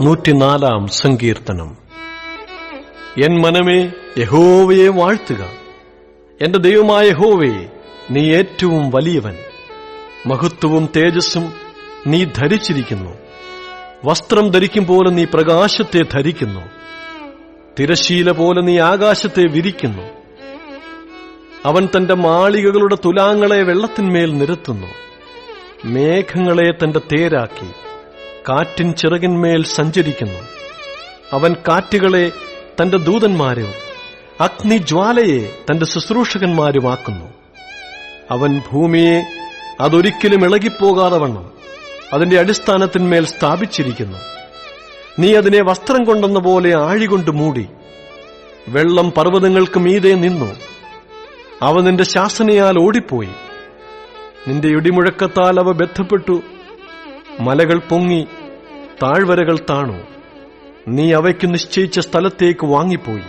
104 സങ്കീർത്തനം. എൻ മനമേ, യഹോവയെ വാഴ്ത്തുക. എന്റെ ദൈവമായ യഹോവേ, നീ ഏറ്റവും വലിയവൻ. മഹത്വവും തേജസ്സും നീ ധരിച്ചിരിക്കുന്നു. വസ്ത്രം ധരിക്കും പോലെ നീ പ്രകാശത്തെ ധരിക്കുന്നു. തിരശ്ശീല പോലെ നീ ആകാശത്തെ വിരിക്കുന്നു. അവൻ തന്റെ മാളികകളുടെ തുലാങ്ങളെ വെള്ളത്തിന്മേൽ നിരത്തുന്നു. മേഘങ്ങളെ തന്റെ തേരാക്കി കാറ്റിൻ ചിറകിന്മേൽ സഞ്ചരിക്കുന്നു. അവൻ കാറ്റുകളെ തന്റെ ദൂതന്മാരും അഗ്നിജ്വാലയെ തന്റെ ശുശ്രൂഷകന്മാരുമാക്കുന്നു. അവൻ ഭൂമിയെ അതൊരിക്കലും ഇളകിപ്പോകാതെ വണ്ണം അതിന്റെ അടിസ്ഥാനത്തിന്മേൽ സ്ഥാപിച്ചിരിക്കുന്നു. നീ അതിനെ വസ്ത്രം കൊണ്ടെന്ന പോലെ ആഴികൊണ്ട് മൂടി. വെള്ളം പർവ്വതങ്ങൾക്ക് മീതെ നിന്നു. അവ നിന്റെ ശാസനയാൽ ഓടിപ്പോയി. നിന്റെ ഇടിമുഴക്കത്താൽ അവ ബന്ധപ്പെട്ടു. മലകൾ പൊങ്ങി, താഴ്വരകൾ താണു. നീ അവയ്ക്ക് നിശ്ചയിച്ച സ്ഥലത്തേക്ക് വാങ്ങിപ്പോയി.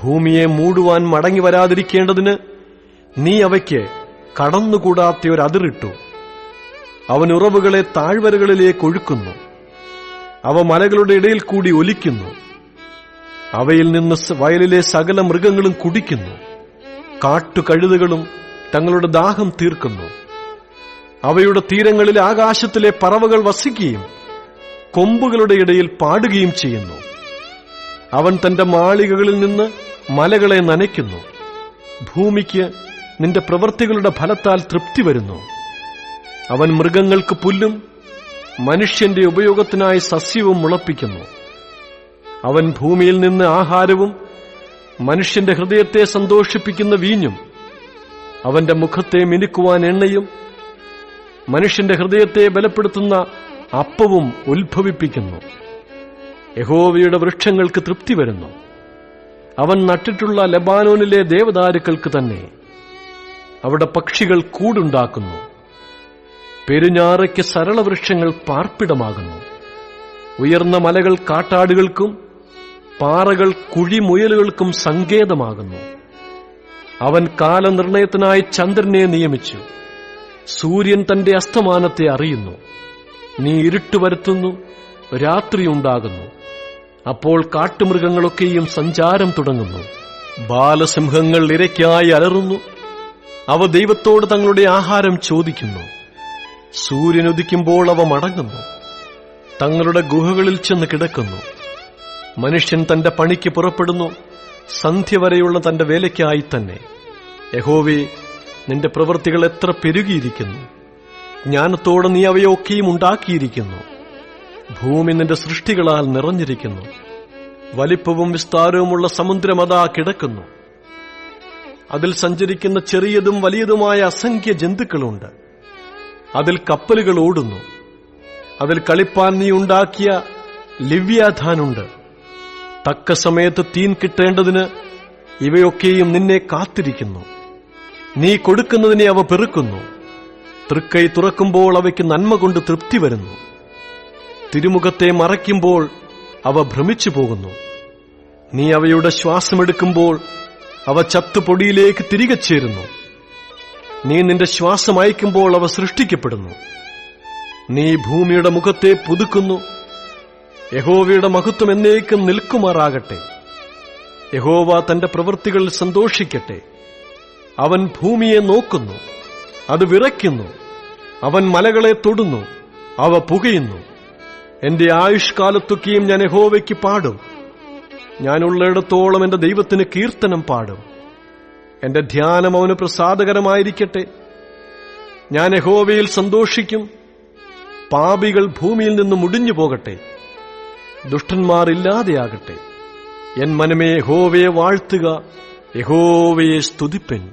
ഭൂമിയെ മൂടുവാൻ മടങ്ങി വരാതിരിക്കേണ്ടതിന് നീ അവയ്ക്ക് കടന്നുകൂടാത്ത ഒരു അതിരിട്ടു. അവൻ ഉറവുകളെ താഴ്വരകളിലേക്ക് ഒഴുക്കുന്നു. അവ മലകളുടെ ഇടയിൽ കൂടി ഒലിക്കുന്നു. അവയിൽ നിന്ന് വയലിലെ സകല മൃഗങ്ങളും കുടിക്കുന്നു. കാട്ടുകഴുതകളും തങ്ങളുടെ ദാഹം തീർക്കുന്നു. അവയുടെ തീരങ്ങളിൽ ആകാശത്തിലെ പറവകൾ വസിക്കുകയും കൊമ്പുകളുടെ ഇടയിൽ പാടുകയും ചെയ്യുന്നു. അവൻ തന്റെ മാളികകളിൽ നിന്ന് മലകളെ നനയ്ക്കുന്നു. ഭൂമിക്ക് നിന്റെ പ്രവൃത്തികളുടെ ഫലത്താൽ തൃപ്തി വരുന്നു. അവൻ മൃഗങ്ങൾക്ക് പുല്ലും മനുഷ്യന്റെ ഉപയോഗത്തിനായി സസ്യവും മുളപ്പിക്കുന്നു. അവൻ ഭൂമിയിൽ നിന്ന് ആഹാരവും മനുഷ്യന്റെ ഹൃദയത്തെ സന്തോഷിപ്പിക്കുന്ന വീഞ്ഞും അവന്റെ മുഖത്തെ മിനുക്കുവാൻ എണ്ണയും മനുഷ്യന്റെ ഹൃദയത്തെ ബലപ്പെടുത്തുന്ന അപ്പവും ഉത്ഭവിപ്പിക്കുന്നു. യഹോവയുടെ വൃക്ഷങ്ങൾക്ക് തൃപ്തി വരുന്നു. അവൻ നട്ടിട്ടുള്ള ലെബാനോനിലെ ദേവദാരുക്കൾക്ക് തന്നെ. അവിടെ പക്ഷികൾ കൂടുണ്ടാക്കുന്നു. പെരുഞ്ഞാറയ്ക്ക് സരളവൃക്ഷങ്ങൾ പാർപ്പിടമാകുന്നു. ഉയർന്ന മലകൾ കാട്ടാടുകൾക്കും പാറകൾ കുഴിമുയലുകൾക്കും സങ്കേതമാകുന്നു. അവൻ കാലനിർണയത്തിനായി ചന്ദ്രനെ നിയമിച്ചു. സൂര്യൻ തന്റെ അസ്തമാനത്തെ അറിയുന്നു. നീ ഇരുട്ട് വരുത്തുന്നു, രാത്രിയുണ്ടാകുന്നു. അപ്പോൾ കാട്ടുമൃഗങ്ങളൊക്കെയും സഞ്ചാരം തുടങ്ങുന്നു. ബാലസിംഹങ്ങൾ ഇരയ്ക്കായി അലറുന്നു. അവ ദൈവത്തോട് തങ്ങളുടെ ആഹാരം ചോദിക്കുന്നു. സൂര്യൻ ഉദിക്കുമ്പോൾ അവ മടങ്ങുന്നു. തങ്ങളുടെ ഗുഹകളിൽ ചെന്ന് കിടക്കുന്നു. മനുഷ്യൻ തന്റെ പണിക്ക് പുറപ്പെടുന്നു, സന്ധ്യ വരെയുള്ള തന്റെ വേലയ്ക്കായി തന്നെ. യഹോവേ, നിന്റെ പ്രവൃത്തികൾ എത്ര പെരുകിയിരിക്കുന്നു! ജ്ഞാനത്തോടെ നീ അവയൊക്കെയും ഉണ്ടാക്കിയിരിക്കുന്നു. ഭൂമി നിന്റെ സൃഷ്ടികളാൽ നിറഞ്ഞിരിക്കുന്നു. വലിപ്പവും വിസ്താരവുമുള്ള സമുദ്രം അതാ കിടക്കുന്നു. അതിൽ സഞ്ചരിക്കുന്ന ചെറിയതും വലിയതുമായ അസംഖ്യ ജന്തുക്കളുണ്ട്. അതിൽ കപ്പലുകൾ ഓടുന്നു. അതിൽ കളിപ്പാൻ നീ ഉണ്ടാക്കിയ ലിവ്യാഥാനുണ്ട്. തക്ക സമയത്ത് തീൻ കിട്ടേണ്ടതിന് ഇവയൊക്കെയും നിന്നെ കാത്തിരിക്കുന്നു. നീ കൊടുക്കുന്നതിനെ അവ പെറുക്കുന്നു. തൃക്കൈ തുറക്കുമ്പോൾ അവയ്ക്ക് നന്മ കൊണ്ട് തൃപ്തി വരുന്നു. തിരുമുഖത്തെ മറയ്ക്കുമ്പോൾ അവ ഭ്രമിച്ചു പോകുന്നു. നീ അവയുടെ ശ്വാസമെടുക്കുമ്പോൾ അവ ചത്തുപൊടിയിലേക്ക് തിരികെ ചേരുന്നു. നീ നിന്റെ ശ്വാസം അയക്കുമ്പോൾ അവ സൃഷ്ടിക്കപ്പെടുന്നു. നീ ഭൂമിയുടെ മുഖത്തെ പുതുക്കുന്നു. യഹോവയുടെ മഹത്വം എന്നേക്കും നിൽക്കുമാറാകട്ടെ. യഹോവ തന്റെ പ്രവൃത്തികളിൽ സന്തോഷിക്കട്ടെ. അവൻ ഭൂമിയെ നോക്കുന്നു, അത് വിറയ്ക്കുന്നു. അവൻ മലകളെ തൊടുന്നു, അവ പുകയുന്നു. എന്റെ ആയുഷ്കാലത്തൊക്കെയും ഞാൻ യഹോവയ്ക്ക് പാടും. ഞാനുള്ളിടത്തോളം എന്റെ ദൈവത്തിന് കീർത്തനം പാടും. എന്റെ ധ്യാനം അവന് പ്രസാദകരമായിരിക്കട്ടെ. ഞാൻ യഹോവയിൽ സന്തോഷിക്കും. പാപികൾ ഭൂമിയിൽ നിന്ന് മുടിഞ്ഞു പോകട്ടെ. ദുഷ്ടന്മാർ ഇല്ലാതെയാകട്ടെ. എൻ മനമേ, യഹോവയെ വാഴ്ത്തുക, യഹോവയെ സ്തുതിപ്പിൻ.